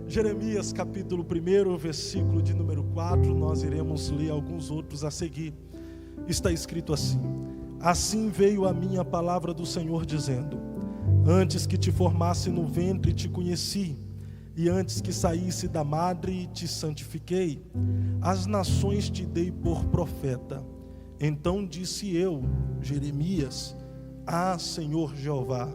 Jeremias capítulo 1, versículo de número 4, nós iremos ler alguns outros a seguir. Está escrito assim: assim veio a minha palavra do Senhor dizendo: antes que te formasse no ventre te conheci, e antes que saísse da madre te santifiquei, as nações te dei por profeta. Então disse eu, Jeremias: ah, Senhor Jeová,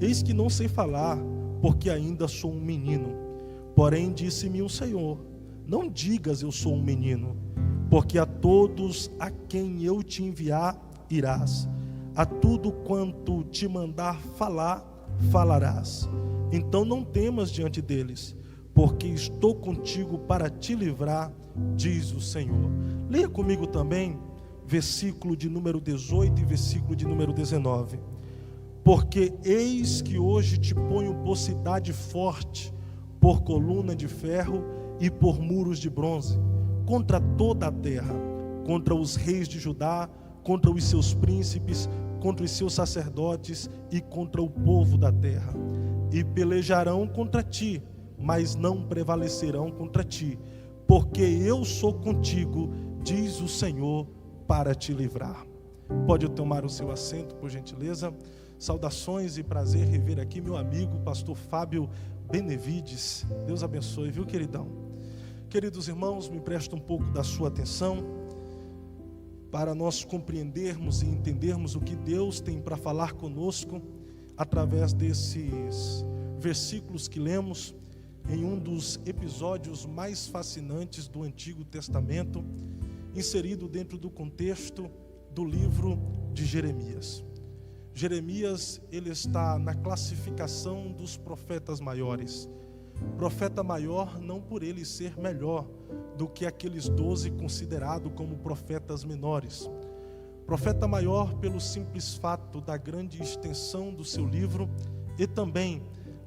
eis que não sei falar, porque ainda sou um menino. Porém disse-me o Senhor: não digas eu sou um menino, porque a todos a quem eu te enviar irás, a tudo quanto te mandar falar, falarás. Então não temas diante deles, porque estou contigo para te livrar, diz o Senhor. Leia comigo também versículo de número 18 e versículo de número 19. Porque eis que hoje te ponho por cidade forte, por coluna de ferro e por muros de bronze, contra toda a terra, contra os reis de Judá, contra os seus príncipes, contra os seus sacerdotes e contra o povo da terra. E pelejarão contra ti, mas não prevalecerão contra ti, porque eu sou contigo, diz o Senhor, para te livrar. Pode tomar o seu assento, por gentileza. Saudações e prazer rever aqui meu amigo, pastor Fábio Benevides. Deus abençoe, viu, queridão? Queridos irmãos, me presta um pouco da sua atenção para nós compreendermos e entendermos o que Deus tem para falar conosco através desses versículos que lemos em um dos episódios mais fascinantes do Antigo Testamento, inserido dentro do contexto do livro de Jeremias. Jeremias, ele está na classificação dos profetas maiores. Profeta maior não por ele ser melhor do que aqueles 12 considerados como profetas menores. Profeta maior pelo simples fato da grande extensão do seu livro e também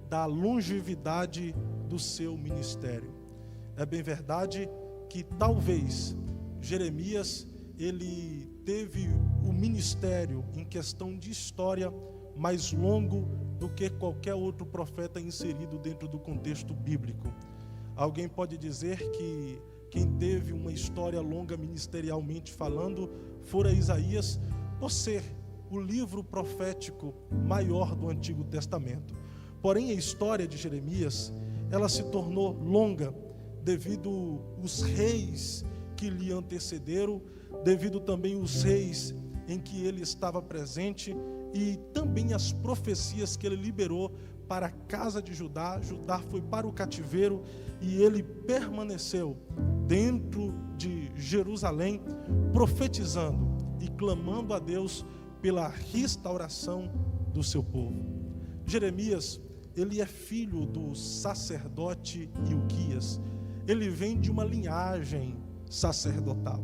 da longevidade do seu ministério. É bem verdade que talvez Jeremias, ele teve o ministério em questão de história mais longo do que qualquer outro profeta inserido dentro do contexto bíblico. Alguém pode dizer que quem teve uma história longa ministerialmente falando fora Isaías, por ser o livro profético maior do Antigo Testamento. Porém, a história de Jeremias, ela se tornou longa devido os reis que lhe antecederam, devido também os reis em que ele estava presente e também as profecias que ele liberou para a casa de Judá. Judá foi para o cativeiro e ele permaneceu dentro de Jerusalém, profetizando e clamando a Deus pela restauração do seu povo. Jeremias, ele é filho do sacerdote Ilquias. Ele vem de uma linhagem sacerdotal.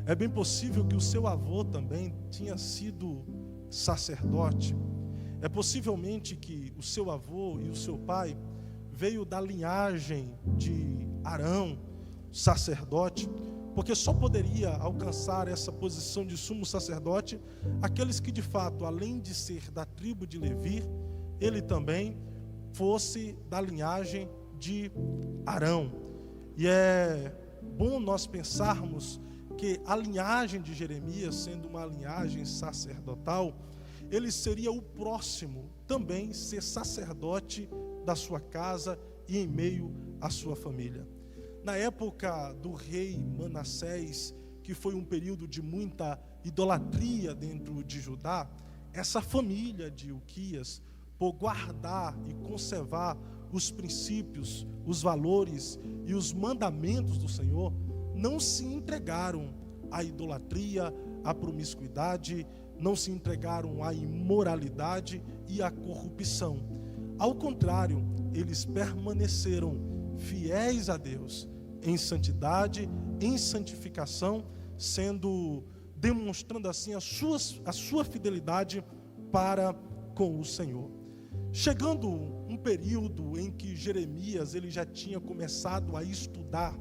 É bem possível que o seu avô também tinha sido sacerdote. É possivelmente que o seu avô e o seu pai veio da linhagem de Arão, sacerdote, porque só poderia alcançar essa posição de sumo sacerdote aqueles que de fato, além de ser da tribo de Levi, ele também fosse da linhagem de Arão. E é bom nós pensarmos que a linhagem de Jeremias, sendo uma linhagem sacerdotal, ele seria o próximo também ser sacerdote da sua casa e em meio à sua família. Na época do rei Manassés, que foi um período de muita idolatria dentro de Judá, essa família de Ilquias, por guardar e conservar os princípios, os valores e os mandamentos do Senhor, não se entregaram à idolatria, à promiscuidade, não se entregaram à imoralidade e à corrupção. Ao contrário, eles permaneceram fiéis a Deus em santidade, em santificação, demonstrando assim a sua fidelidade para com o Senhor. Chegando um período em que Jeremias ele já tinha começado a estudar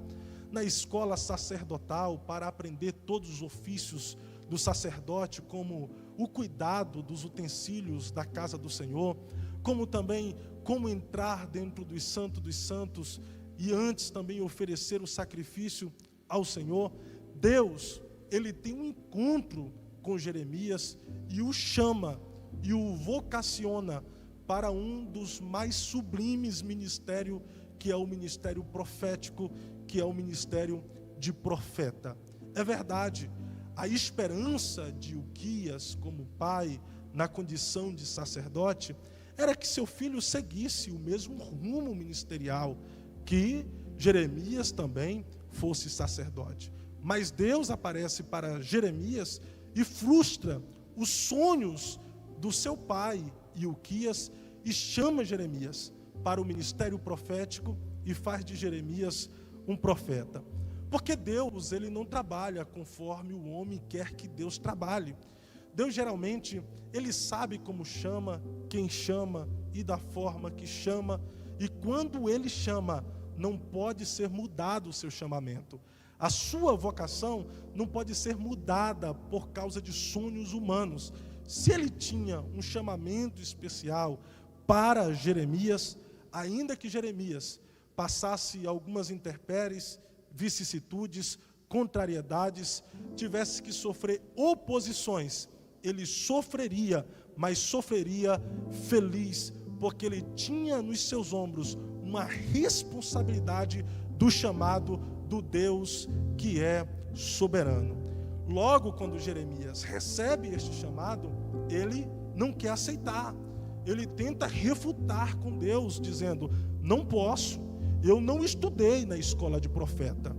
na escola sacerdotal para aprender todos os ofícios do sacerdote, como o cuidado dos utensílios da casa do Senhor, como também como entrar dentro dos santos e antes também oferecer o sacrifício ao Senhor, Deus, ele tem um encontro com Jeremias e o chama e o vocaciona para um dos mais sublimes ministérios, que é o ministério profético, que é o ministério de profeta. É verdade, a esperança de Uquias como pai, na condição de sacerdote, era que seu filho seguisse o mesmo rumo ministerial, que Jeremias também fosse sacerdote. Mas Deus aparece para Jeremias e frustra os sonhos do seu pai e Uquias e chama Jeremias para o ministério profético e faz de Jeremias um profeta. Porque Deus, ele não trabalha conforme o homem quer que Deus trabalhe. Deus geralmente, ele sabe como chama, quem chama e da forma que chama, e quando ele chama, não pode ser mudado o seu chamamento. A sua vocação não pode ser mudada por causa de sonhos humanos. Se ele tinha um chamamento especial para Jeremias, ainda que Jeremias passasse algumas intempéries, vicissitudes, contrariedades, tivesse que sofrer oposições, ele sofreria, mas sofreria feliz, porque ele tinha nos seus ombros uma responsabilidade do chamado do Deus que é soberano. Logo, quando Jeremias recebe este chamado, ele não quer aceitar. Ele tenta refutar com Deus, dizendo: não posso, eu não estudei na escola de profeta,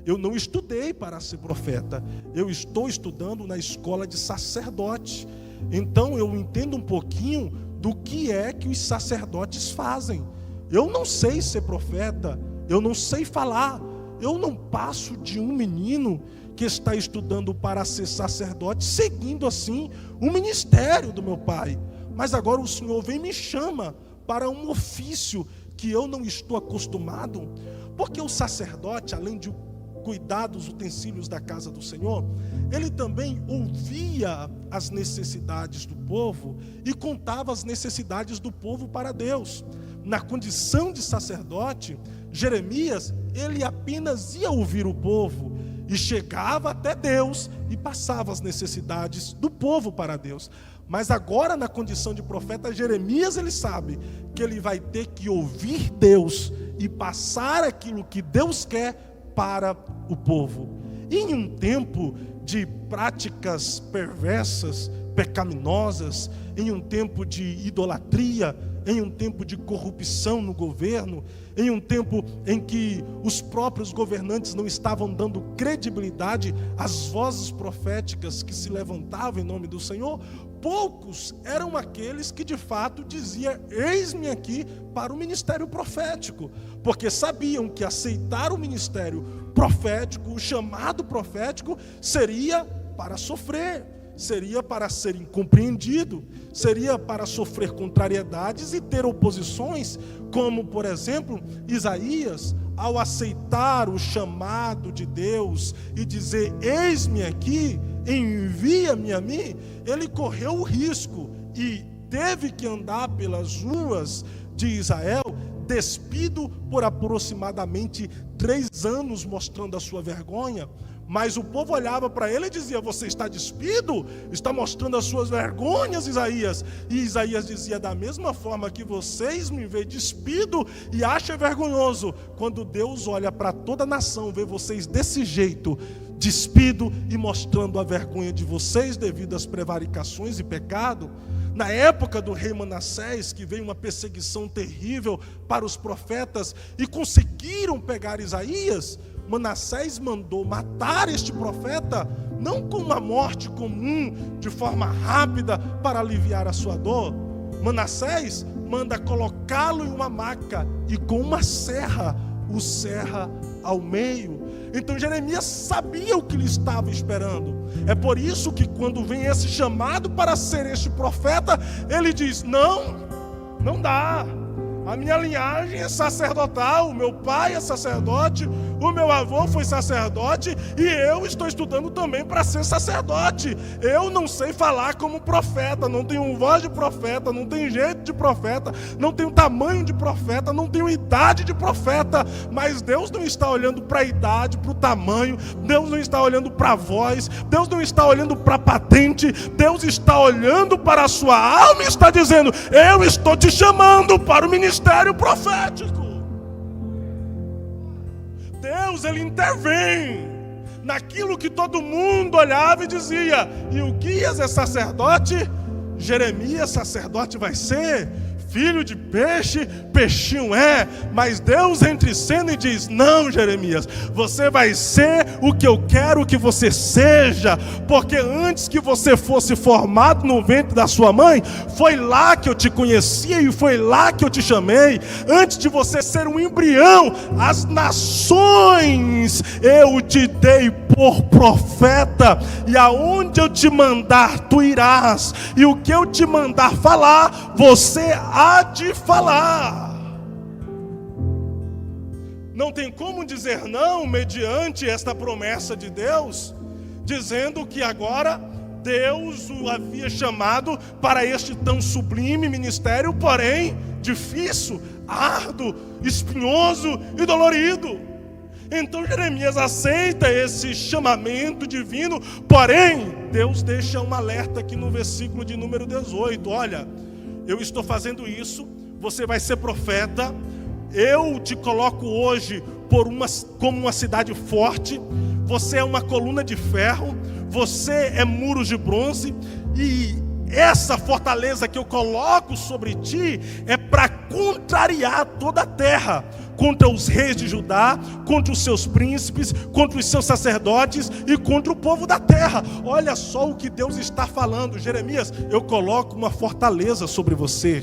eu não estudei para ser profeta, eu estou estudando na escola de sacerdote. Então eu entendo um pouquinho do que é que os sacerdotes fazem. Eu não sei ser profeta, eu não sei falar, eu não passo de um menino que está estudando para ser sacerdote, seguindo assim o ministério do meu pai. Mas agora o Senhor vem e me chama para um ofício que eu não estou acostumado. Porque o sacerdote, além de cuidar dos utensílios da casa do Senhor, ele também ouvia as necessidades do povo e contava as necessidades do povo para Deus. Na condição de sacerdote, Jeremias, ele apenas ia ouvir o povo e chegava até Deus e passava as necessidades do povo para Deus. Mas agora, na condição de profeta, Jeremias, ele sabe que ele vai ter que ouvir Deus e passar aquilo que Deus quer para o povo. E em um tempo de práticas perversas, pecaminosas, em um tempo de idolatria, em um tempo de corrupção no governo, em um tempo em que os próprios governantes não estavam dando credibilidade às vozes proféticas que se levantavam em nome do Senhor, poucos eram aqueles que de fato diziam: eis-me aqui para o ministério profético, porque sabiam que aceitar o ministério profético, o chamado profético, seria para sofrer, seria para ser incompreendido, seria para sofrer contrariedades e ter oposições, como por exemplo Isaías, ao aceitar o chamado de Deus e dizer: eis-me aqui, envia-me a mim, ele correu o risco e teve que andar pelas ruas de Israel despido por aproximadamente 3 anos, mostrando a sua vergonha. Mas o povo olhava para ele e dizia: você está despido? Está mostrando as suas vergonhas, Isaías. E Isaías dizia: da mesma forma que vocês me veem despido e acham vergonhoso, quando Deus olha para toda a nação, vê vocês desse jeito, despido e mostrando a vergonha de vocês devido às prevaricações e pecado. Na época do rei Manassés, que veio uma perseguição terrível para os profetas e conseguiram pegar Isaías, Manassés mandou matar este profeta, não com uma morte comum, de forma rápida, para aliviar a sua dor. Manassés manda colocá-lo em uma maca e com uma serra o serra ao meio. Então Jeremias sabia o que lhe estava esperando. É por isso que quando vem esse chamado para ser este profeta, ele diz: não dá. A minha linhagem é sacerdotal, o meu pai é sacerdote, o meu avô foi sacerdote e eu estou estudando também para ser sacerdote. Eu não sei falar como profeta, não tenho voz de profeta, não tenho jeito de profeta, não tenho tamanho de profeta, não tenho idade de profeta. Mas Deus não está olhando para a idade, para o tamanho, Deus não está olhando para a voz, Deus não está olhando para a patente, Deus está olhando para a sua alma e está dizendo: eu estou te chamando para o ministério profético. Deus, ele intervém naquilo que todo mundo olhava e dizia: Ilquias é sacerdote, Jeremias sacerdote vai ser, filho de peixe, peixinho é. Mas Deus entra em cena e diz: não, Jeremias, você vai ser o que eu quero que você seja, porque antes que você fosse formado no ventre da sua mãe, foi lá que eu te conhecia e foi lá que eu te chamei. Antes de você ser um embrião, as nações eu te dei por profeta, e aonde eu te mandar tu irás, e o que eu te mandar falar, você há de falar. Não tem como dizer não mediante esta promessa de Deus, dizendo que agora Deus o havia chamado para este tão sublime ministério, porém difícil, árduo, espinhoso e dolorido. Então Jeremias aceita esse chamamento divino, porém Deus deixa um alerta aqui no versículo de número 18: olha, eu estou fazendo isso, você vai ser profeta, eu te coloco hoje como uma cidade forte, você é uma coluna de ferro, você é muros de bronze, e essa fortaleza que eu coloco sobre ti é para contrariar toda a terra, contra os reis de Judá, contra os seus príncipes, contra os seus sacerdotes e contra o povo da terra. Olha só o que Deus está falando: Jeremias, eu coloco uma fortaleza sobre você.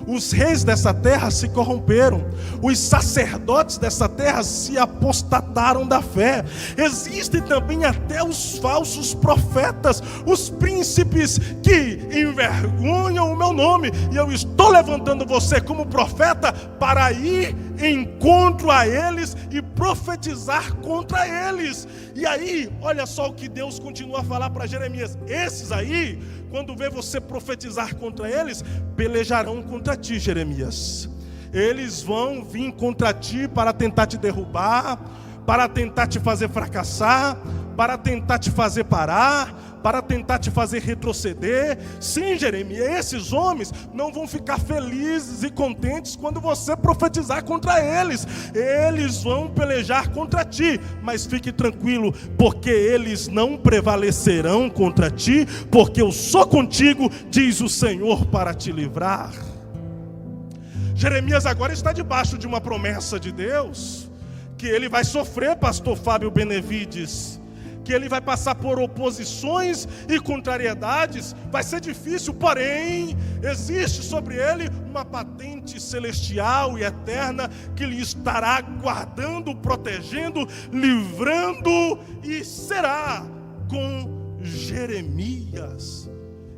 Os reis dessa terra se corromperam, os sacerdotes dessa terra se apostataram da fé. Existem também até os falsos profetas, os príncipes que envergonham o meu nome, e eu estou levantando você como profeta para ir em encontro a eles e profetizar contra eles. E aí, olha só o que Deus continua a falar para Jeremias: esses aí, quando vê você profetizar contra eles, pelejarão contra ti, Jeremias. Eles vão vir contra ti para tentar te derrubar, para tentar te fazer fracassar, para tentar te fazer parar, para tentar te fazer retroceder. Sim, Jeremias, esses homens não vão ficar felizes e contentes quando você profetizar contra eles. Eles vão pelejar contra ti, mas fique tranquilo, porque eles não prevalecerão contra ti, porque eu sou contigo, diz o Senhor, para te livrar. Jeremias agora está debaixo de uma promessa de Deus, que ele vai sofrer, pastor Fábio Benevides, que ele vai passar por oposições e contrariedades, vai ser difícil, porém existe sobre ele uma patente celestial e eterna que lhe estará guardando, protegendo, livrando, e será com Jeremias.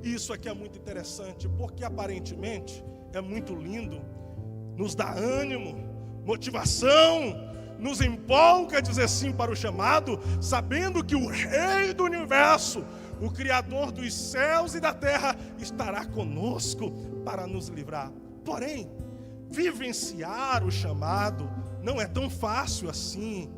Isso aqui é muito interessante, porque aparentemente é muito lindo, nos dá ânimo, motivação, nos empolga a dizer sim para o chamado, sabendo que o Rei do Universo, o Criador dos céus e da terra, estará conosco para nos livrar. Porém, vivenciar o chamado não é tão fácil assim.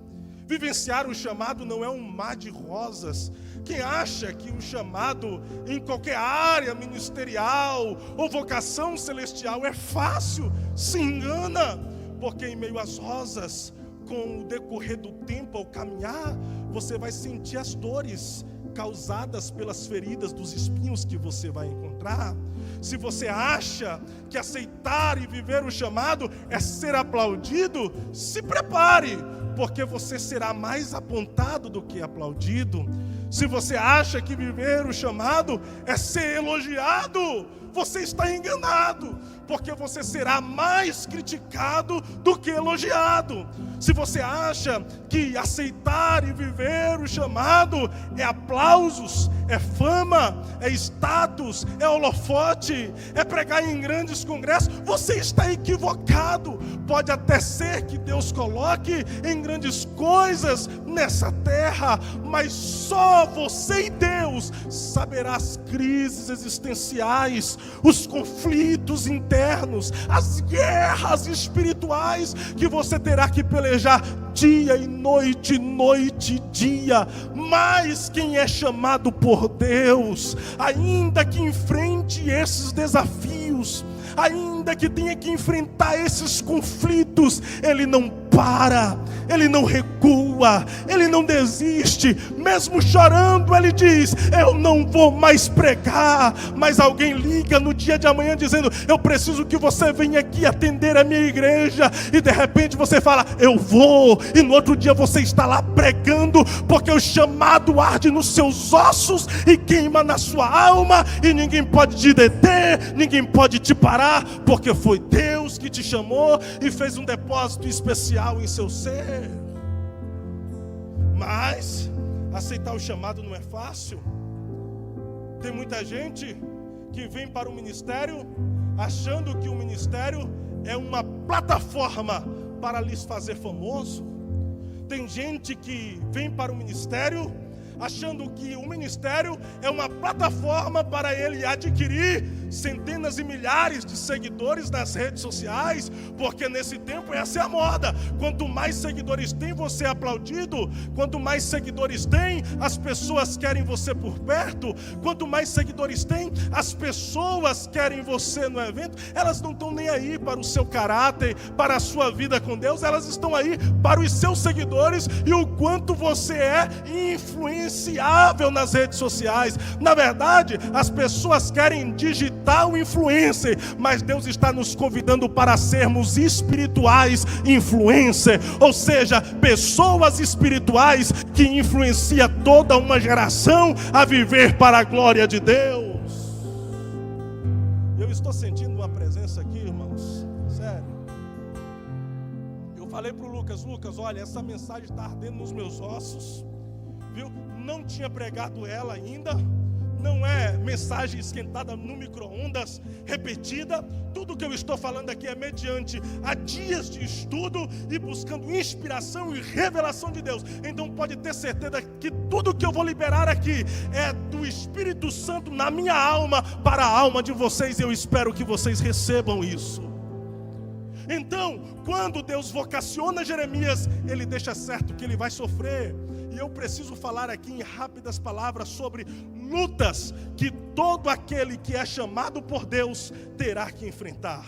Vivenciar o chamado não é um mar de rosas. Quem acha que o chamado em qualquer área ministerial ou vocação celestial é fácil, se engana, porque em meio às rosas, com o decorrer do tempo, ao caminhar, você vai sentir as dores causadas pelas feridas dos espinhos que você vai encontrar. Se você acha que aceitar e viver o chamado é ser aplaudido, se prepare, porque você será mais apontado do que aplaudido. Se você acha que viver o chamado é ser elogiado, você está enganado, porque você será mais criticado do que elogiado. Se você acha que aceitar e viver o chamado é aplausos, é fama, é status, é holofote, é pregar em grandes congressos, você está equivocado. Pode até ser que Deus coloque em grandes coisas nessa terra, mas só você e Deus saberá as crises existenciais, os conflitos internos, as guerras espirituais que você terá que pelejar dia e noite, noite e dia. Mas quem é chamado por Deus, ainda que enfrente esses desafios, ainda que tenha que enfrentar esses conflitos, ele não para, ele não recua, ele não desiste. Mesmo chorando, ele diz: eu não vou mais pregar. Mas alguém liga no dia de amanhã dizendo: eu preciso que você venha aqui atender a minha igreja. E de repente você fala: eu vou. E no outro dia você está lá pregando, porque o chamado arde nos seus ossos e queima na sua alma, e ninguém pode te deter, ninguém pode te parar, porque foi Deus que te chamou e fez um depósito especial em seu ser. Mas aceitar o chamado não é fácil. Tem muita gente que vem para o ministério achando que o ministério é uma plataforma para lhes fazer famoso. Tem gente que vem para o ministério achando que o ministério é uma plataforma para ele adquirir centenas e milhares de seguidores nas redes sociais, porque nesse tempo essa é a moda. Quanto mais seguidores tem, você é aplaudido. Quanto mais seguidores tem, as pessoas querem você por perto. Quanto mais seguidores tem, as pessoas querem você no evento. Elas não estão nem aí para o seu caráter, para a sua vida com Deus. Elas estão aí para os seus seguidores e o quanto você é influenciável nas redes sociais. Na verdade, as pessoas querem digital influencer, mas Deus está nos convidando para sermos espirituais influencer, ou seja, pessoas espirituais que influenciam toda uma geração a viver para a glória de Deus. Eu estou sentindo uma presença aqui, irmãos, sério. Eu falei para o Lucas: olha, essa mensagem está ardendo nos meus ossos, viu? Não tinha pregado ela ainda. Não é mensagem esquentada no micro-ondas, repetida. Tudo que eu estou falando aqui é mediante a dias de estudo e buscando inspiração e revelação de Deus. Então pode ter certeza que tudo que eu vou liberar aqui é do Espírito Santo na minha alma, para a alma de vocês. Eu espero que vocês recebam isso. Então, quando Deus vocaciona Jeremias, ele deixa certo que ele vai sofrer. E eu preciso falar aqui em rápidas palavras sobre lutas que todo aquele que é chamado por Deus terá que enfrentar.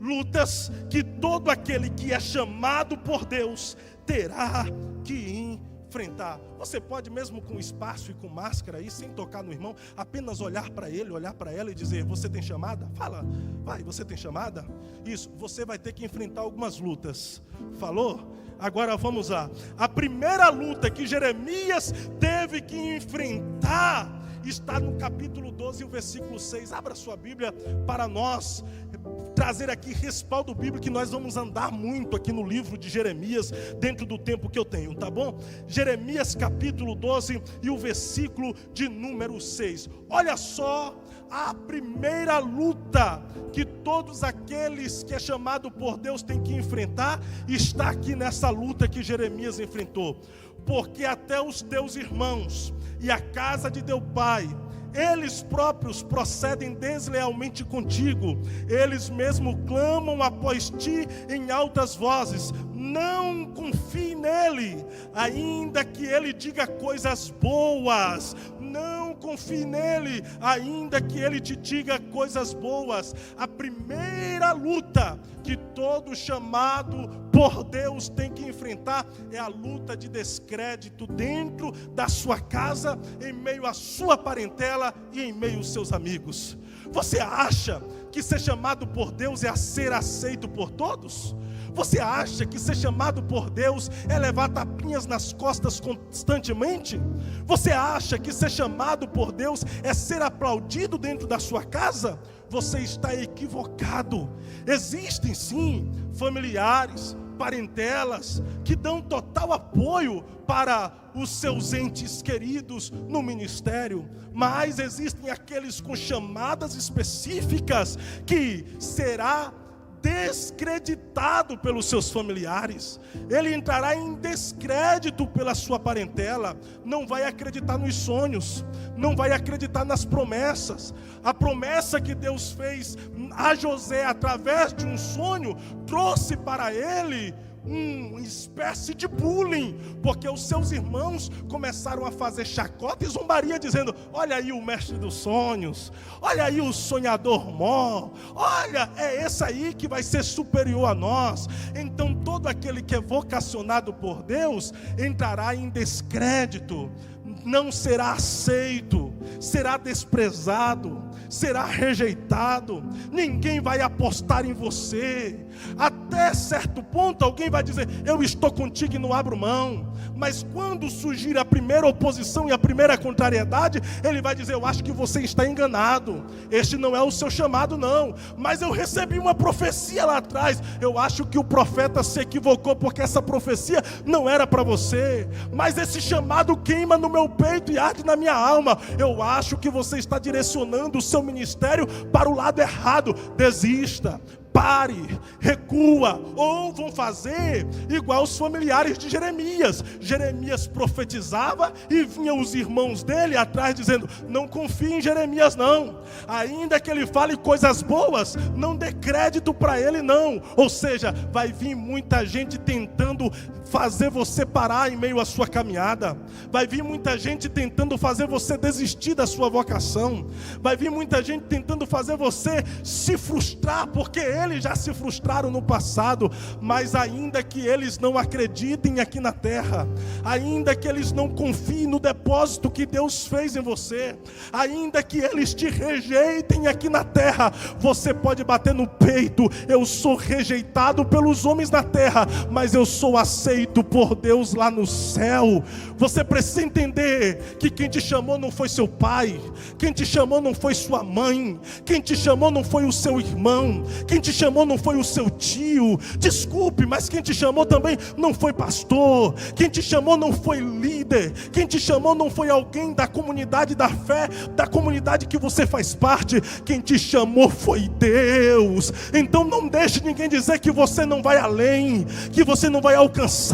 Lutas que todo aquele que é chamado por Deus terá que enfrentar. Você pode, mesmo com espaço e com máscara aí, sem tocar no irmão, apenas olhar para ele, olhar para ela e dizer: você tem chamada? Fala, vai, você tem chamada? Isso, você vai ter que enfrentar algumas lutas. Falou? Agora vamos lá. A primeira luta que Jeremias teve que enfrentar está no capítulo 12, o versículo 6. Abra sua Bíblia para nós trazer aqui respaldo bíblico, que nós vamos andar muito aqui no livro de Jeremias, dentro do tempo que eu tenho, tá bom? Jeremias capítulo 12 e o versículo de número 6. Olha só a primeira luta que todos aqueles que é chamado por Deus têm que enfrentar, está aqui nessa luta que Jeremias enfrentou. Porque até os teus irmãos e a casa de teu pai, eles próprios procedem deslealmente contigo. Eles mesmo clamam após ti em altas vozes. Não confie nele, ainda que ele diga coisas boas. Não confie nele, ainda que ele te diga coisas boas. A primeira luta que todo chamado por Deus tem que enfrentar é a luta de descrédito dentro da sua casa, em meio à sua parentela e em meio aos seus amigos. Você acha que ser chamado por Deus é a ser aceito por todos? Você acha que ser chamado por Deus é levar tapinhas nas costas constantemente? Você acha que ser chamado por Deus é ser aplaudido dentro da sua casa? Você está equivocado. Existem sim familiares, parentelas que dão total apoio para os seus entes queridos no ministério, mas existem aqueles com chamadas específicas que será descreditado pelos seus familiares. Ele entrará em descrédito pela sua parentela, não vai acreditar nos sonhos, não vai acreditar nas promessas. A promessa que Deus fez a José através de um sonho trouxe para ele uma espécie de bullying, porque os seus irmãos começaram a fazer chacota e zombaria, dizendo: olha aí o mestre dos sonhos, olha aí o sonhador mó, olha, é esse aí que vai ser superior a nós. Então todo aquele que é vocacionado por Deus entrará em descrédito, não será aceito, será desprezado, será rejeitado. Ninguém vai apostar em você. Até certo ponto alguém vai dizer: eu estou contigo e não abro mão. Mas quando surgir a primeira oposição e a primeira contrariedade, ele vai dizer: eu acho que você está enganado, este não é o seu chamado não. Mas eu recebi uma profecia lá atrás, eu acho que o profeta se equivocou, porque essa profecia não era para você. Mas esse chamado queima no meu peito e arde na minha alma, eu acho que você está direcionando o seu ministério para o lado errado. Desista, pare, recua, ou vão fazer igual os familiares de Jeremias. Jeremias profetizava e vinham os irmãos dele atrás dizendo: não confie em Jeremias não, ainda que ele fale coisas boas, não dê crédito para ele não. Ou seja, vai vir muita gente tentando fazer você parar em meio à sua caminhada, vai vir muita gente tentando fazer você desistir da sua vocação, vai vir muita gente tentando fazer você se frustrar, porque eles já se frustraram no passado. Mas ainda que eles não acreditem aqui na terra, ainda que eles não confiem no depósito que Deus fez em você, ainda que eles te rejeitem aqui na terra, você pode bater no peito: eu sou rejeitado pelos homens na terra, mas eu sou aceito por Deus lá no céu. Você precisa entender que quem te chamou não foi seu pai, quem te chamou não foi sua mãe, quem te chamou não foi o seu irmão, quem te chamou não foi o seu tio. Desculpe, mas quem te chamou também não foi pastor, quem te chamou não foi líder, quem te chamou não foi alguém da comunidade da fé, da comunidade que você faz parte. Quem te chamou foi Deus. Então não deixe ninguém dizer que você não vai além, que você não vai alcançar,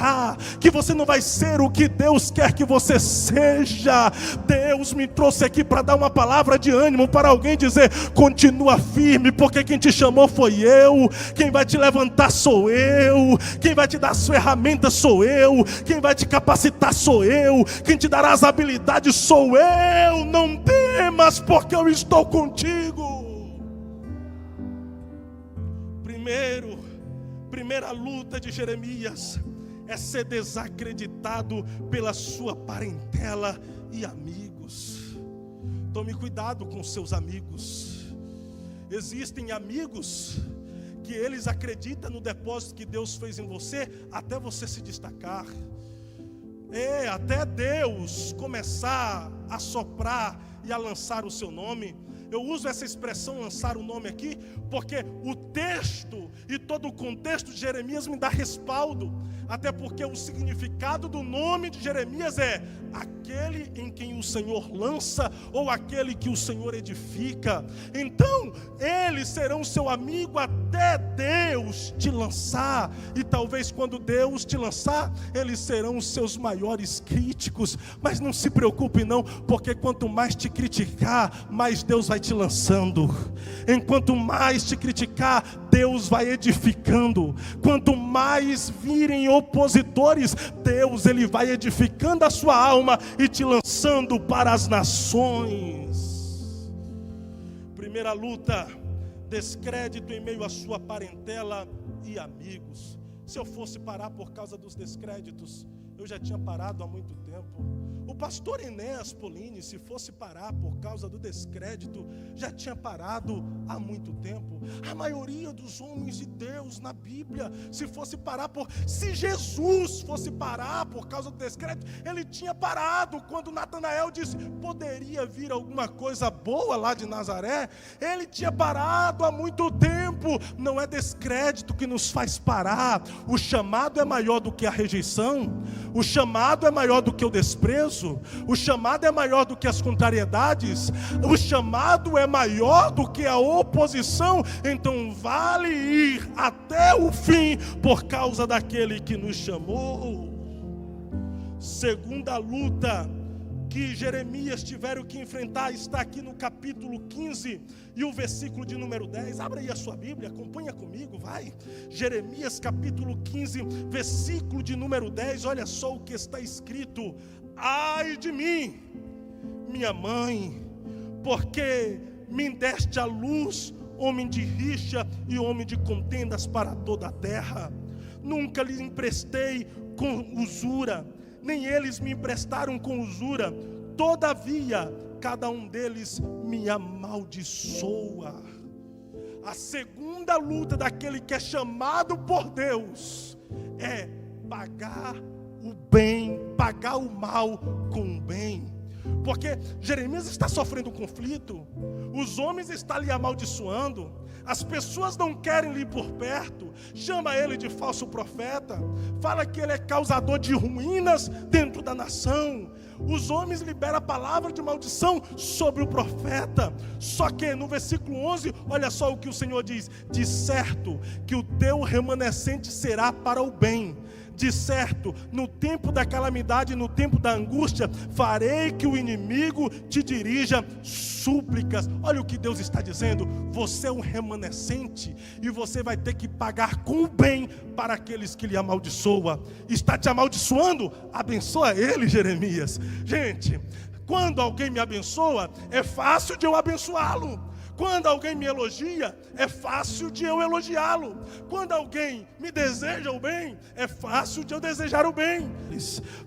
que você não vai ser o que Deus quer que você seja. Deus me trouxe aqui para dar uma palavra de ânimo para alguém dizer: continua firme, porque quem te chamou foi eu, quem vai te levantar sou eu, quem vai te dar as ferramentas sou eu, quem vai te capacitar sou eu, quem te dará as habilidades sou eu. Não temas, porque eu estou contigo. Primeira luta de Jeremias é ser desacreditado pela sua parentela e amigos. Tome cuidado com seus amigos. Existem amigos que eles acreditam no depósito que Deus fez em você até você se destacar. Até Deus começar a soprar e a lançar o seu nome. Eu uso essa expressão lançar o nome aqui, porque o texto e todo o contexto de Jeremias me dá respaldo. Até porque o significado do nome de Jeremias é aquele em quem o Senhor lança, ou aquele que o Senhor edifica. Então, eles serão seu amigo até Deus te lançar. E talvez quando Deus te lançar, eles serão os seus maiores críticos. Mas não se preocupe não, porque quanto mais te criticar, mais Deus vai te lançando. Enquanto mais te criticar, Deus vai edificando. Quanto mais virem opositores, Deus ele vai edificando a sua alma e te lançando para as nações. Primeira luta: descrédito em meio à sua parentela e amigos. Se eu fosse parar por causa dos descréditos, eu já tinha parado há muito tempo. O pastor Enéas Polini, se fosse parar por causa do descrédito, já tinha parado há muito tempo. A maioria dos homens de Deus na Bíblia, se Jesus fosse parar por causa do descrédito, ele tinha parado. Quando Natanael disse, poderia vir alguma coisa boa lá de Nazaré, ele tinha parado há muito tempo. Não é descrédito que nos faz parar. O chamado é maior do que a rejeição, o chamado é maior do que o desprezo, o chamado é maior do que as contrariedades, o chamado é maior do que a oposição. Então vale ir até o fim por causa daquele que nos chamou. Segunda luta que Jeremias tiveram que enfrentar está aqui no capítulo 15 e o versículo de número 10. Abra aí a sua Bíblia, acompanha comigo, vai. Jeremias capítulo 15, versículo de número 10. Olha só o que está escrito: ai de mim, minha mãe, porque me deste à luz homem de rixa e homem de contendas para toda a terra. Nunca lhe emprestei com usura, nem eles me emprestaram com usura. Todavia, cada um deles me amaldiçoa. A segunda luta daquele que é chamado por Deus é pagar o bem, pagar o mal com o bem. Porque Jeremias está sofrendo um conflito, os homens estão lhe amaldiçoando, as pessoas não querem lhe ir por perto, chama ele de falso profeta, fala que ele é causador de ruínas dentro da nação. Os homens liberam a palavra de maldição sobre o profeta. Só que no versículo 11, olha só o que o Senhor diz: de certo que o teu remanescente será para o bem. De certo, no tempo da calamidade, no tempo da angústia, farei que o inimigo te dirija súplicas. Olha o que Deus está dizendo: você é um remanescente e você vai ter que pagar com o bem para aqueles que lhe amaldiçoam. Está te amaldiçoando? Abençoa ele, Jeremias. Gente, quando alguém me abençoa, é fácil de eu abençoá-lo. Quando alguém me elogia, é fácil de eu elogiá-lo. Quando alguém me deseja o bem, é fácil de eu desejar o bem.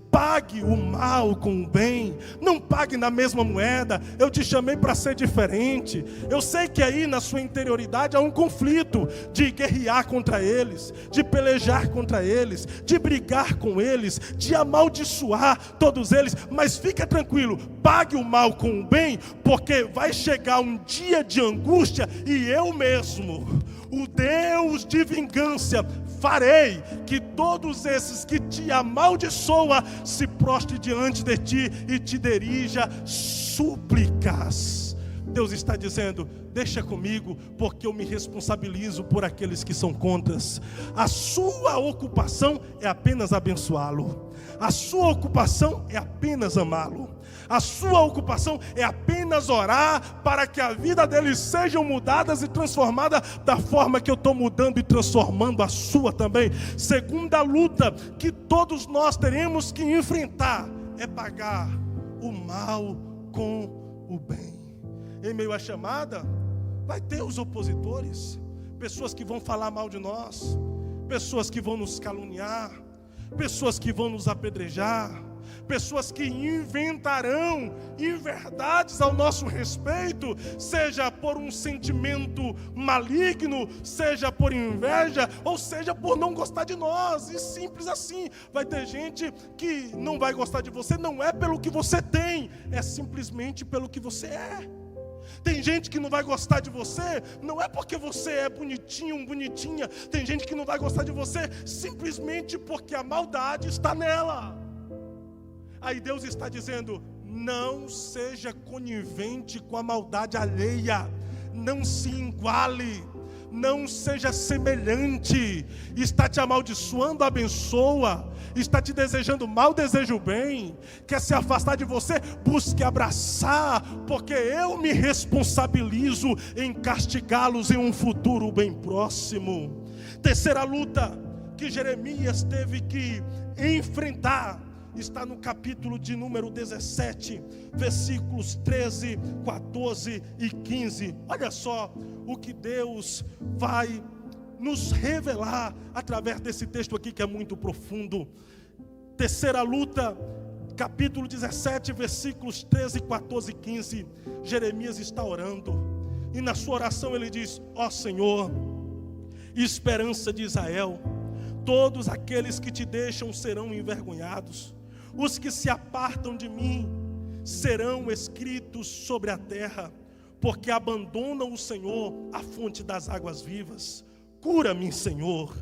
Pague o mal com o bem, não pague na mesma moeda. Eu te chamei para ser diferente. Eu sei que aí na sua interioridade há um conflito de guerrear contra eles, de pelejar contra eles, de brigar com eles, de amaldiçoar todos eles. Mas fica tranquilo, pague o mal com o bem, porque vai chegar um dia de angústia e eu mesmo, o Deus de vingança, farei que todos esses que te amaldiçoam se prostre diante de ti e te dirija súplicas. Deus está dizendo: deixa comigo, porque eu me responsabilizo por aqueles que são contras. A sua ocupação é apenas abençoá-lo. A sua ocupação é apenas amá-lo. A sua ocupação é apenas orar para que a vida deles sejam mudadas e transformadas da forma que eu estou mudando e transformando a sua também. Segunda luta que todos nós teremos que enfrentar é pagar o mal com o bem. Em meio à chamada, vai ter os opositores, pessoas que vão falar mal de nós, pessoas que vão nos caluniar, pessoas que vão nos apedrejar, pessoas que inventarão inverdades ao nosso respeito, seja por um sentimento maligno, seja por inveja, ou seja por não gostar de nós. E simples assim. Vai ter gente que não vai gostar de você, não é pelo que você tem, é simplesmente pelo que você é. Tem gente que não vai gostar de você, não é porque você é bonitinho, bonitinha. Tem gente que não vai gostar de você simplesmente porque a maldade está nela. Aí Deus está dizendo: não seja conivente com a maldade alheia, não se iguale, não seja semelhante. Está te amaldiçoando, abençoa. Está te desejando mal, deseja o bem. Quer se afastar de você, busque abraçar, porque eu me responsabilizo em castigá-los em um futuro bem próximo. Terceira luta que Jeremias teve que enfrentar está no capítulo de número 17, versículos 13, 14 e 15. Olha só o que Deus vai nos revelar através desse texto aqui que é muito profundo. Terceira luta, capítulo 17, versículos 13, 14 e 15. Jeremias está orando, e na sua oração ele diz: ó Senhor, esperança de Israel, todos aqueles que te deixam serão envergonhados, os que se apartam de mim serão escritos sobre a terra, porque abandonam o Senhor, a fonte das águas vivas. Cura-me, Senhor,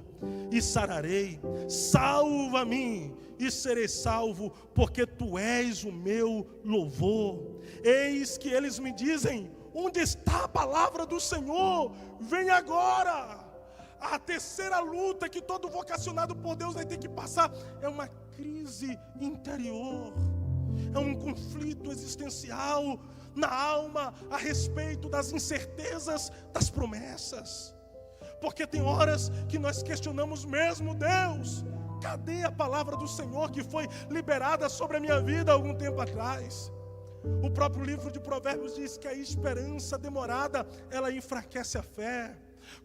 e sararei, salva-me e serei salvo, porque tu és o meu louvor. Eis que eles me dizem: onde está a palavra do Senhor? Vem agora. A terceira luta que todo vocacionado por Deus vai ter que passar é uma crise interior, é um conflito existencial na alma a respeito das incertezas das promessas. Porque tem horas que nós questionamos mesmo: Deus, cadê a palavra do Senhor que foi liberada sobre a minha vida há algum tempo atrás? O próprio livro de Provérbios diz que a esperança demorada, ela enfraquece a fé.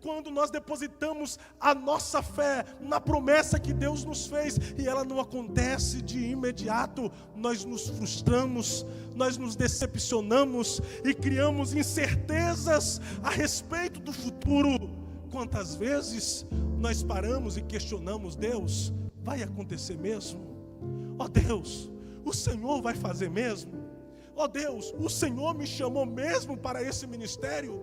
Quando nós depositamos a nossa fé na promessa que Deus nos fez e ela não acontece de imediato, nós nos frustramos, nós nos decepcionamos e criamos incertezas a respeito do futuro. Quantas vezes nós paramos e questionamos: Deus, vai acontecer mesmo? Ó Deus, o Senhor vai fazer mesmo? Ó Deus, o Senhor me chamou mesmo para esse ministério?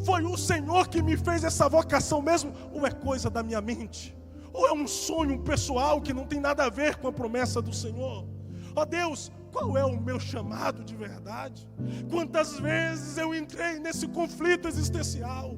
Foi o Senhor que me fez essa vocação mesmo? Ou é coisa da minha mente? Ou é um sonho pessoal que não tem nada a ver com a promessa do Senhor? Ó Deus, qual é o meu chamado de verdade? Quantas vezes eu entrei nesse conflito existencial?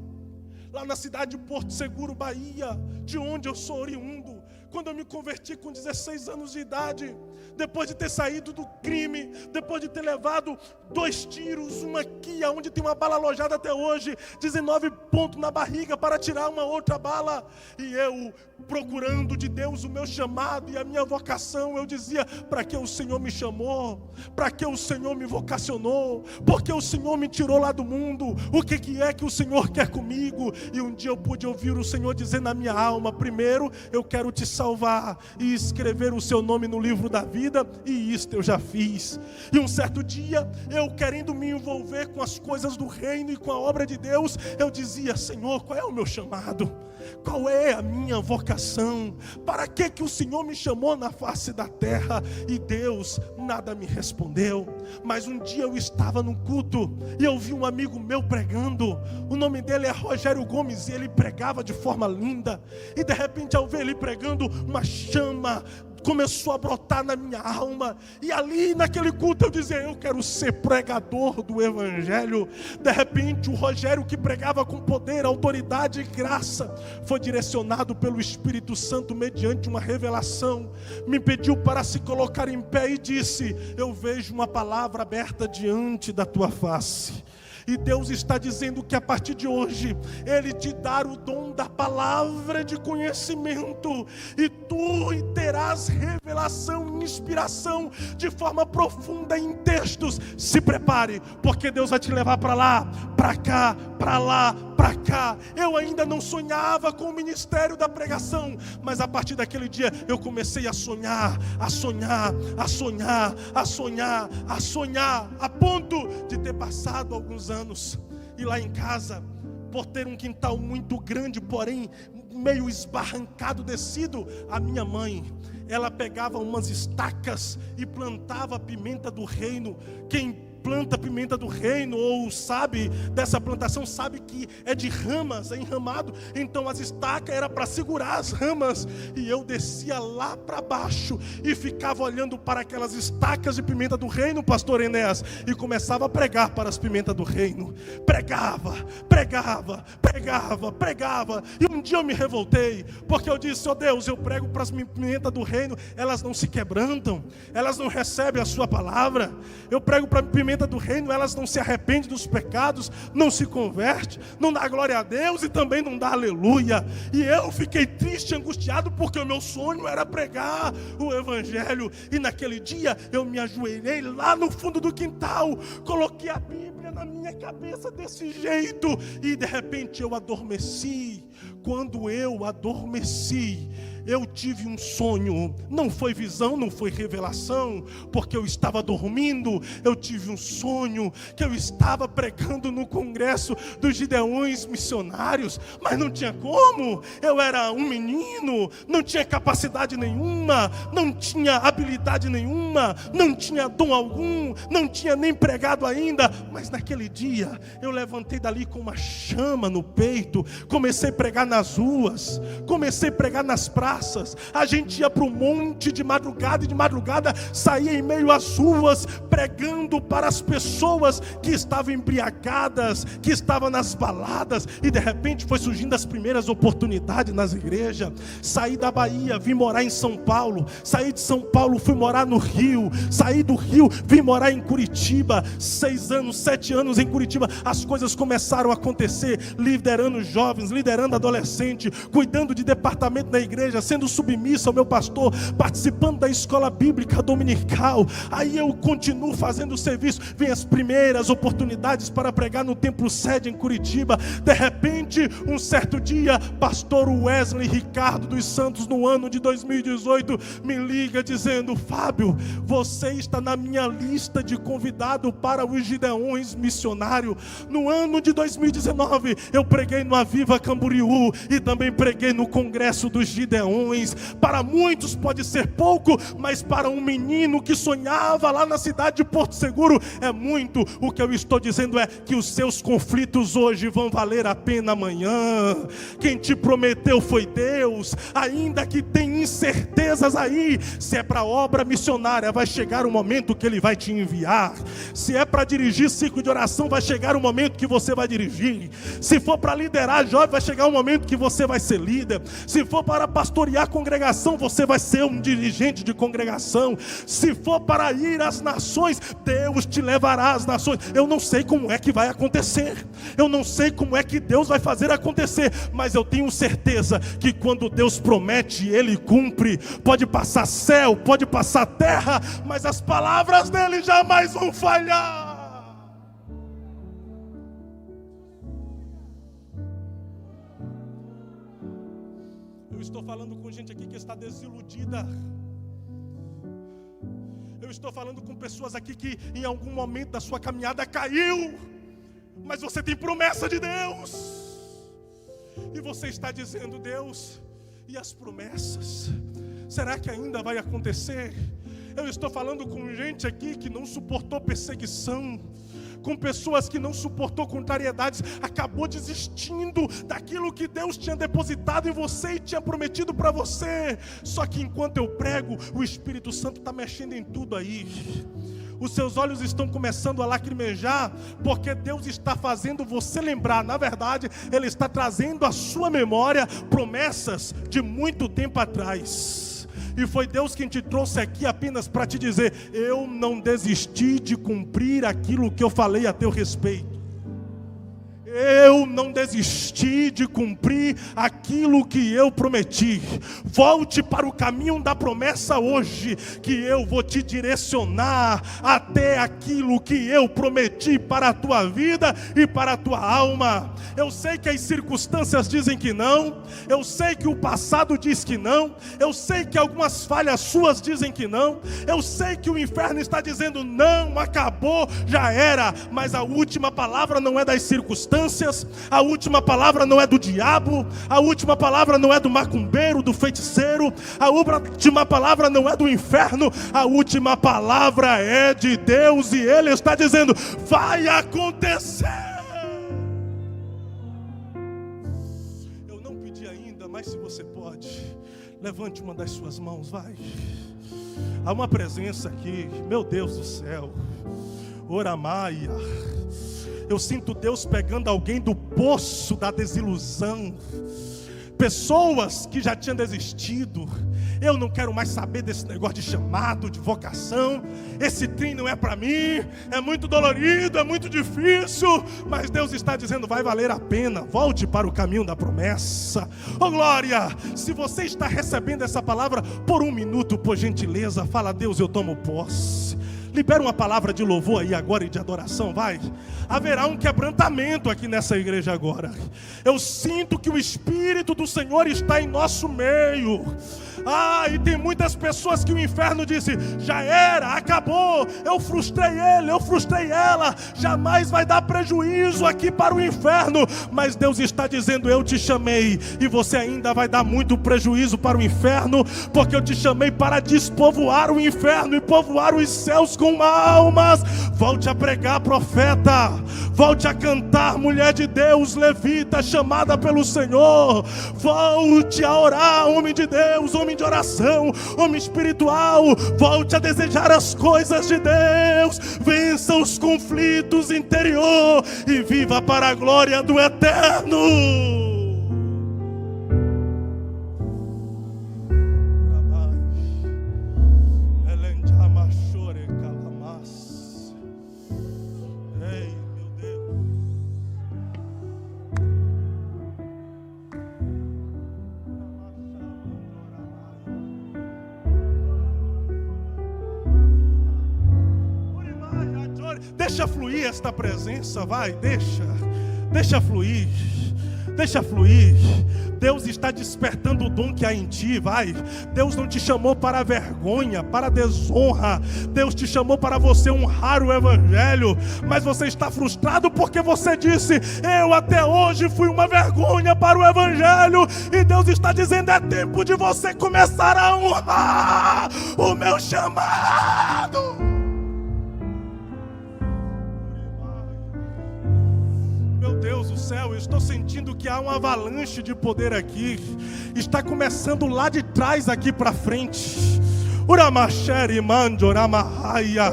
Lá na cidade de Porto Seguro, Bahia, de onde eu sou oriundo, quando eu me converti com 16 anos de idade, depois de ter saído do crime, depois de ter levado 2 tiros, uma Kia, onde tem uma bala alojada até hoje, 19 pontos na barriga para tirar uma outra bala, e eu procurando de Deus o meu chamado e a minha vocação, eu dizia: para que o Senhor me chamou? Para que o Senhor me vocacionou? Porque o Senhor me tirou lá do mundo? O que é que o Senhor quer comigo? E um dia eu pude ouvir o Senhor dizer na minha alma: primeiro eu quero te salvar e escrever o seu nome no livro da vida, e isto eu já fiz. E um certo dia, eu querendo me envolver com as coisas do reino e com a obra de Deus, eu dizia: Senhor, qual é o meu chamado? Qual é a minha vocação? Para que o Senhor me chamou na face da terra? E Deus nada me respondeu. Mas um dia eu estava num culto e eu vi um amigo meu pregando. O nome dele é Rogério Gomes, e ele pregava de forma linda. E de repente, ao ver ele pregando, uma chama começou a brotar na minha alma, e ali naquele culto eu dizia: eu quero ser pregador do Evangelho. De repente, o Rogério, que pregava com poder, autoridade e graça, foi direcionado pelo Espírito Santo mediante uma revelação, me pediu para se colocar em pé e disse: eu vejo uma palavra aberta diante da tua face. E Deus está dizendo que a partir de hoje Ele te dará o dom da palavra de conhecimento, e tu terás revelação e inspiração de forma profunda em textos. Se prepare, porque Deus vai te levar para lá, para cá, para lá, para cá. Eu ainda não sonhava com o ministério da pregação, mas a partir daquele dia eu comecei a sonhar, a sonhar, a sonhar, a sonhar, a sonhar, a ponto de ter passado alguns anos, e lá em casa, por ter um quintal muito grande, porém meio esbarrancado, descido, a minha mãe, ela pegava umas estacas e plantava a pimenta do reino. Quem planta pimenta do reino, ou sabe dessa plantação, sabe que é de ramas, é enramado. Então as estacas era para segurar as ramas, e eu descia lá para baixo e ficava olhando para aquelas estacas de pimenta do reino, pastor Enéas, e começava a pregar para as pimentas do reino. Pregava, pregava, pregava, pregava. E um dia eu me revoltei, porque eu disse: ó Deus, eu prego para as pimentas do reino, elas não se quebrantam, elas não recebem a sua palavra. Eu prego para a pimenta do reino, elas não se arrependem dos pecados, não se converte, não dá glória a Deus e também não dá aleluia. E eu fiquei triste, angustiado, porque o meu sonho era pregar o Evangelho. E naquele dia eu me ajoelhei lá no fundo do quintal, coloquei a Bíblia na minha cabeça desse jeito, e de repente eu adormeci, quando eu adormeci, eu tive um sonho. Não foi visão, não foi revelação, porque eu estava dormindo. Eu tive um sonho que eu estava pregando no congresso dos Gideões missionários, mas não tinha como. Eu era um menino, não tinha capacidade nenhuma, não tinha habilidade nenhuma, não tinha dom algum, não tinha nem pregado ainda. Mas naquele dia eu levantei dali com uma chama no peito, comecei a pregar nas ruas, comecei a pregar nas praças. A gente ia para o monte de madrugada, e de madrugada saía em meio às ruas, pregando para as pessoas que estavam embriagadas, que estavam nas baladas. E de repente foi surgindo as primeiras oportunidades nas igrejas. Saí da Bahia, vim morar em São Paulo. Saí de São Paulo, fui morar no Rio. Saí do Rio, vim morar em Curitiba. 6 anos, 7 anos em Curitiba. As coisas começaram a acontecer, liderando jovens, liderando adolescentes, cuidando de departamento na igreja, sendo submisso ao meu pastor, participando da escola bíblica dominical. Aí eu continuo fazendo o serviço. Vem as primeiras oportunidades para pregar no Templo Sede em Curitiba. De repente, um certo dia, pastor Wesley Ricardo dos Santos, no ano de 2018, me liga dizendo: Fábio, você está na minha lista de convidado para os Gideões missionários. No ano de 2019, eu preguei no Aviva Camboriú e também preguei no Congresso dos Gideões. Para muitos pode ser pouco, mas para um menino que sonhava lá na cidade de Porto Seguro é muito. O que eu estou dizendo é que os seus conflitos hoje vão valer a pena amanhã. Quem te prometeu foi Deus. Ainda que tem incertezas aí, se é para obra missionária, vai chegar o momento que Ele vai te enviar. Se é para dirigir ciclo de oração, vai chegar o momento que você vai dirigir. Se for para liderar jovem, vai chegar o momento que você vai ser líder. Se for para pastorear a congregação, você vai ser um dirigente de congregação. Se for para ir às nações, Deus te levará às nações. Eu não sei como é que vai acontecer, eu não sei como é que Deus vai fazer acontecer, mas eu tenho certeza que quando Deus promete, Ele cumpre. Pode passar céu, pode passar terra, mas as palavras dele jamais vão falhar. Eu estou falando com gente aqui que está desiludida. Eu estou falando com pessoas aqui que em algum momento da sua caminhada caiu, mas você tem promessa de Deus, e você está dizendo: Deus, e as promessas? Será que ainda vai acontecer? Eu estou falando com gente aqui que não suportou perseguição, com pessoas que não suportou contrariedades, acabou desistindo daquilo que Deus tinha depositado em você e tinha prometido para você. Só que enquanto eu prego, o Espírito Santo está mexendo em tudo aí. Os seus olhos estão começando a lacrimejar, porque Deus está fazendo você lembrar. Na verdade, Ele está trazendo à sua memória promessas de muito tempo atrás. E foi Deus quem te trouxe aqui apenas para te dizer: eu não desisti de cumprir aquilo que eu falei a teu respeito. Eu não desisti de cumprir aquilo que eu prometi. Volte para o caminho da promessa hoje, que eu vou te direcionar até aquilo que eu prometi para a tua vida e para a tua alma. Eu sei que as circunstâncias dizem que não, eu sei que o passado diz que não, eu sei que algumas falhas suas dizem que não, eu sei que o inferno está dizendo não, acabou, já era. Mas a última palavra não é das circunstâncias, a última palavra não é do diabo, a última palavra não é do macumbeiro, do feiticeiro, a última palavra não é do inferno, a última palavra é de Deus, e Ele está dizendo: vai acontecer. Eu não pedi ainda, mas se você pode, levante uma das suas mãos, vai. Há uma presença aqui, meu Deus do céu. Oramaia. Eu sinto Deus pegando alguém do poço da desilusão. Pessoas que já tinham desistido. Eu não quero mais saber desse negócio de chamado, de vocação. Esse trem não é para mim, é muito dolorido, é muito difícil. Mas Deus está dizendo: vai valer a pena, volte para o caminho da promessa. Oh glória, se você está recebendo essa palavra, por um minuto, por gentileza, fala: Deus, eu tomo posse. Libera uma palavra de louvor aí agora e de adoração, vai. haverá um quebrantamento aqui nessa igreja agora. Eu sinto que o Espírito do Senhor está em nosso meio. E tem muitas pessoas que o inferno disse: já era, acabou, eu frustrei ele, eu frustrei ela, jamais vai dar prejuízo aqui para o inferno. Mas Deus está dizendo: eu te chamei e você ainda vai dar muito prejuízo para o inferno, porque eu te chamei para despovoar o inferno e povoar os céus com almas. Volte a pregar, profeta, volte a cantar, mulher de Deus, levita, chamada pelo Senhor. Volte a orar, homem de Deus, homem de oração, homem espiritual. Volte a desejar as coisas de Deus, vença os conflitos interior e viva para a glória do Eterno. Deixa fluir esta presença, vai, deixa fluir, deixa fluir. Deus está despertando o dom que há em ti, vai. Deus não te chamou para a vergonha, para a desonra. Deus te chamou para você honrar o Evangelho. Mas você está frustrado porque você disse: eu até hoje fui uma vergonha para o Evangelho. E Deus está dizendo: é tempo de você começar a honrar o meu chamado. Meu Deus do céu, eu estou sentindo que há uma avalanche de poder aqui. Está começando lá de trás aqui para frente. Uramacheri manjoramahaya.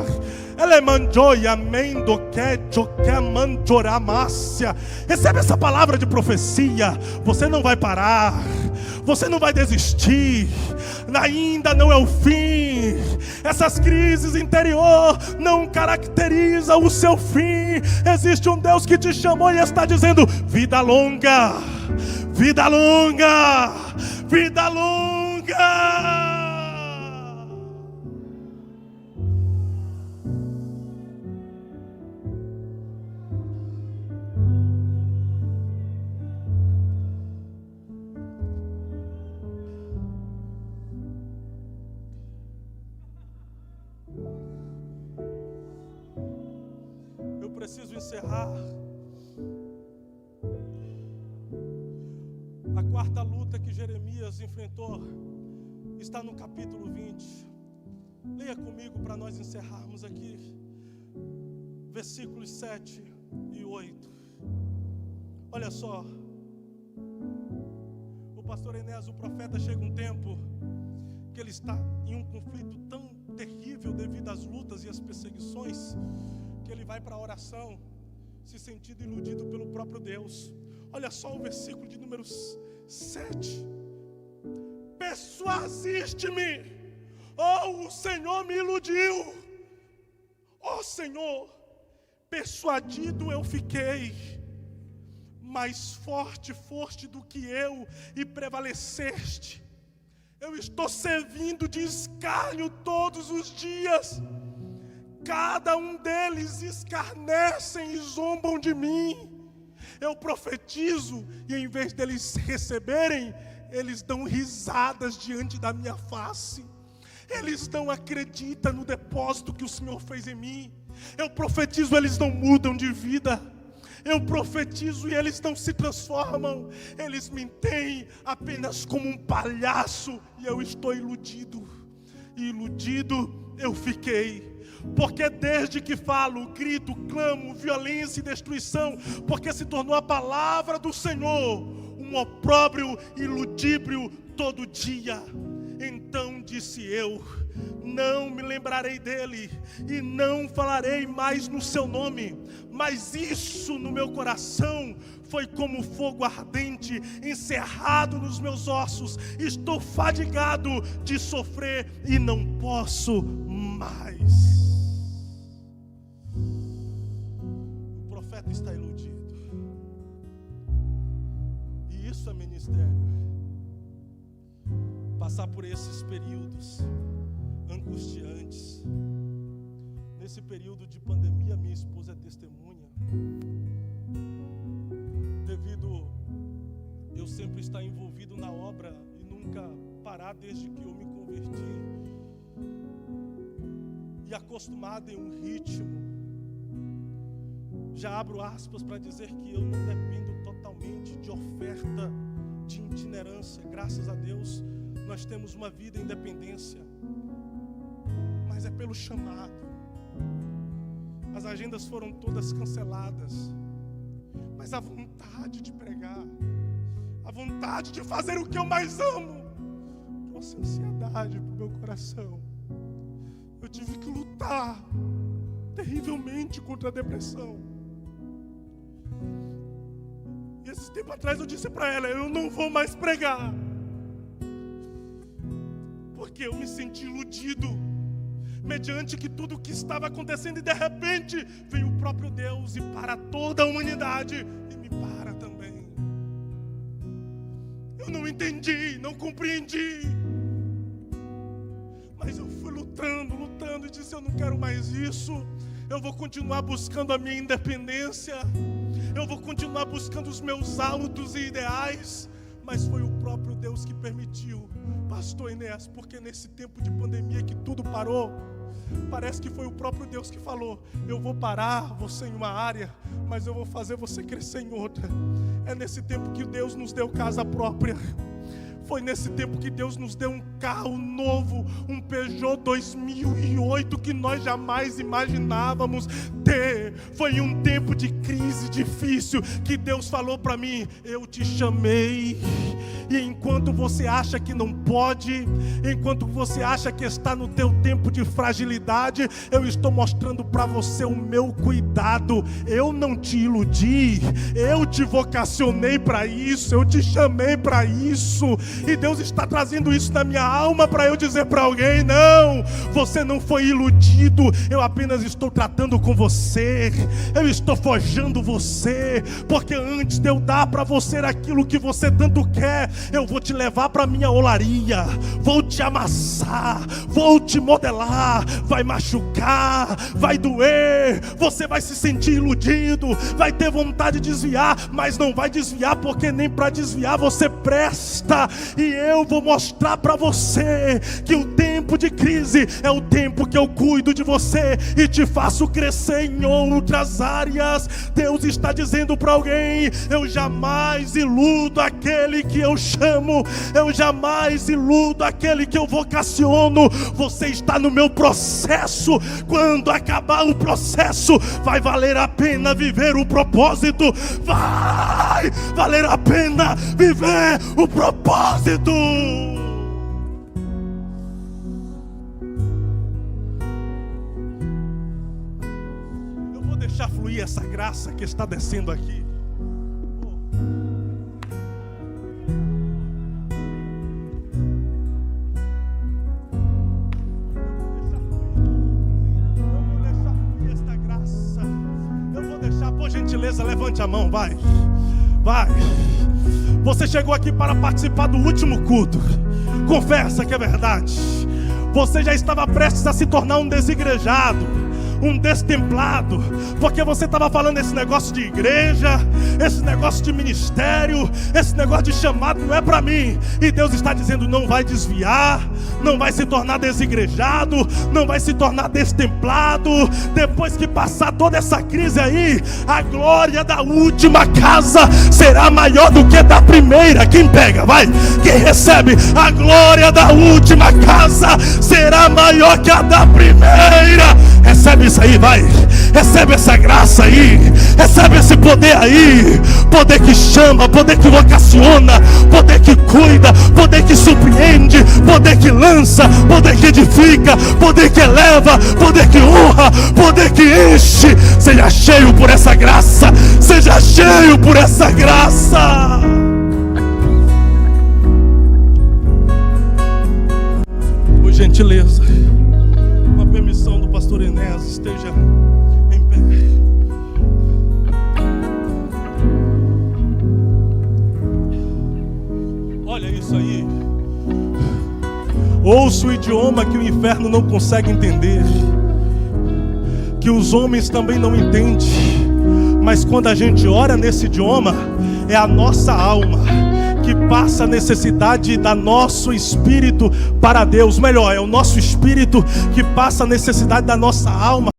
Recebe essa palavra de profecia. Você não vai parar, você não vai desistir, ainda não é o fim. Essas crises interior não caracterizam o seu fim. Existe um Deus que te chamou e está dizendo: vida longa, vida longa, vida longa. Preciso encerrar. A quarta luta que Jeremias enfrentou está no capítulo 20. Leia comigo para nós encerrarmos aqui. Versículos 7 e 8. Olha só. O pastor Enéas, o profeta, chega um tempo que ele está em um conflito tão terrível devido às lutas e às perseguições, que ele vai para a oração, se sentindo iludido pelo próprio Deus. Olha só o versículo de número 7. Persuasiste-me, o Senhor me iludiu. Senhor, persuadido eu fiquei, mais forte foste do que eu e prevaleceste. Eu estou servindo de escárnio todos os dias. Cada um deles escarnecem e zombam de mim. Eu profetizo e em vez deles receberem, eles dão risadas diante da minha face. Eles não acreditam no depósito que o Senhor fez em mim. Eu profetizo, eles não mudam de vida. Eu profetizo e eles não se transformam. Eles me têm apenas como um palhaço e eu estou iludido. E iludido eu fiquei. Porque desde que falo, grito, clamo, violência e destruição, porque se tornou a palavra do Senhor um opróbrio e ludíbrio todo dia. Então disse eu: não me lembrarei dele e não falarei mais no seu nome. Mas isso no meu coração foi como fogo ardente encerrado nos meus ossos. Estou fadigado de sofrer e não posso mais. O profeta está iludido. E isso é ministério. Passar por esses períodos angustiantes. Nesse período de pandemia, minha esposa é testemunha. Devido eu sempre estar envolvido na obra e nunca parar desde que eu me converti, e acostumado em um ritmo, já abro aspas para dizer que eu não dependo totalmente de oferta, de itinerância. Graças a Deus nós temos uma vida em independência, mas é pelo chamado. As agendas foram todas canceladas, mas a vontade de pregar, a vontade de fazer o que eu mais amo, trouxe ansiedade para o meu coração. Eu tive que lutar terrivelmente contra a depressão. E esse tempo atrás eu disse para ela: eu não vou mais pregar, porque eu me senti iludido mediante que tudo o que estava acontecendo, e de repente veio o próprio Deus e para toda a humanidade, e me para também. Eu não entendi, não compreendi, mas eu fui lutando e disse: eu não quero mais isso. Eu vou continuar buscando a minha independência, eu vou continuar buscando os meus altos e ideais. Mas foi o próprio Deus que permitiu, pastor Enéas, porque nesse tempo de pandemia que tudo parou, parece que foi o próprio Deus que falou: eu vou parar você em uma área, mas eu vou fazer você crescer em outra. É nesse tempo que Deus nos deu casa própria. Foi nesse tempo que Deus nos deu um carro novo, um Peugeot 2008 que nós jamais imaginávamos ter. Foi um tempo de crise difícil que Deus falou para mim: eu te chamei. E enquanto você acha que não pode, enquanto você acha que está no teu tempo de fragilidade, eu estou mostrando para você o meu cuidado. Eu não te iludi, eu te vocacionei para isso, eu te chamei para isso. E Deus está trazendo isso na minha alma para eu dizer para alguém: não, você não foi iludido, eu apenas estou tratando com você, eu estou forjando você, porque antes de eu dar para você aquilo que você tanto quer, eu vou te levar para minha olaria, vou te amassar, vou te modelar. Vai machucar, vai doer, você vai se sentir iludido, vai ter vontade de desviar, mas não vai desviar, porque nem para desviar você presta. E eu vou mostrar para você que o tempo de crise é o tempo que eu cuido de você e te faço crescer em outras áreas. Deus está dizendo para alguém: eu jamais iludo aquele que eu chamo, eu jamais iludo aquele que eu vocaciono. Você está no meu processo. Quando acabar o processo, vai valer a pena viver o propósito. Vai valer a pena viver o propósito. Eu vou deixar fluir essa graça que está descendo aqui. Por gentileza, levante a mão, vai. Você chegou aqui para participar do último culto. Confessa que é verdade. Você já estava prestes a se tornar um desigrejado, um destemplado, porque você estava falando esse negócio de igreja, esse negócio de ministério, esse negócio de chamado não é para mim. E Deus está dizendo: não vai desviar, não vai se tornar desigrejado, não vai se tornar destemplado. Depois que passar toda essa crise aí, a glória da última casa será maior do que a da primeira. Quem pega, vai, quem recebe, a glória da última casa será maior que a da primeira. Recebe isso aí, vai. Recebe essa graça aí. Recebe esse poder aí. Poder que chama, poder que vocaciona, poder que cuida, poder que surpreende, poder que lança, poder que edifica, poder que eleva, poder que honra, poder que enche. Seja cheio por essa graça. Seja cheio por essa graça. Por gentileza, com a permissão do pastor Enéas, esteja em pé. Olha isso aí. Ouça o idioma que o inferno não consegue entender, que os homens também não entendem, Mas quando a gente ora nesse idioma, é a nossa alma que passa a necessidade da nosso espírito para Deus. Melhor, é o nosso espírito que passa a necessidade da nossa alma